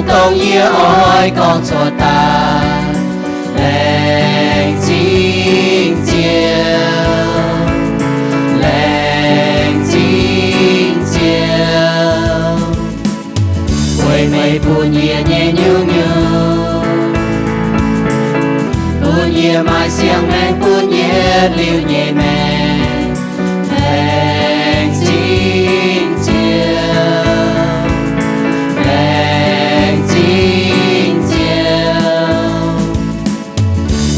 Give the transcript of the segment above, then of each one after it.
tông yêu ôi con cho ta lệnh chính chiều lệnh chính chiều quay mây buồn nhẹ nhẹ như buồn nhẹ mai xiang men buồn nhẹ liu nhẹ men lệnh chính chiều lệnh chính chiều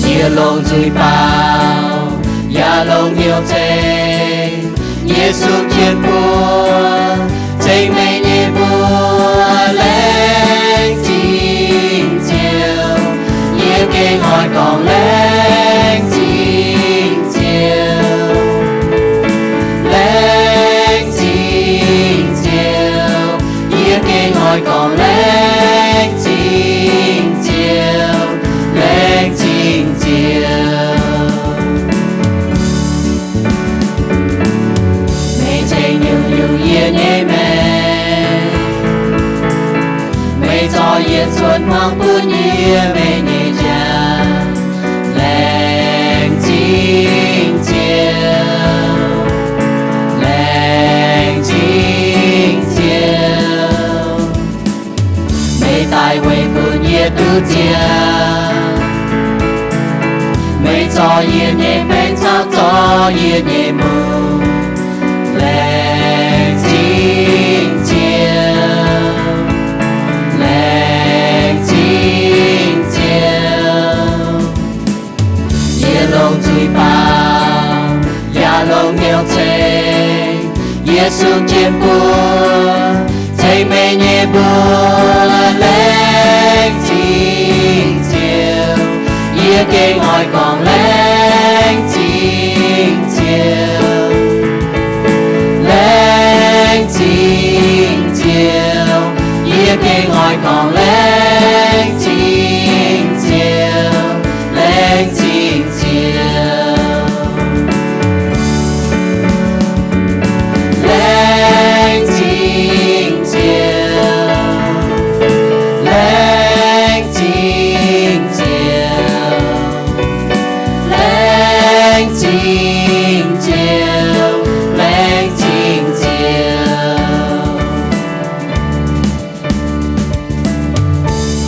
nhẹ lông dùi bao ya lông nhiều thế nhẹ xuống thiên buồn thế mây nhẹ buồn lệnh chính chiều nhẹ kinh hỏi còn lệnh chính chiều lệnh chính chiều nhẹ kinh hỏi còn lệnh chính chiều lệnh chính chiều mây chạy nhiều nhẹ nhẹ mây gió yên xuân mang buồn nhẹ mây nhẹ cha lệnh chính chiều lệnh chính chiều mây tai quay buồn nhẹ tư chia mây gió yên nhẹ mây sao gió yên nhẹ mù lệnh chính chiều lệnh chính chiều nhẹ lông dùi bao ya lông nhiều thế nhẹ xuống trên buồn thấy mây nhẹ buồn lệnh chính chiều nhẹ kinh hỏi còn lệnh chính chiều lệnh chính chiều nhẹ kinh hỏi còn lệnh chính chiều lệnh chính chiều lệnh chính chiều lệnh chính chiều lệnh chính chiều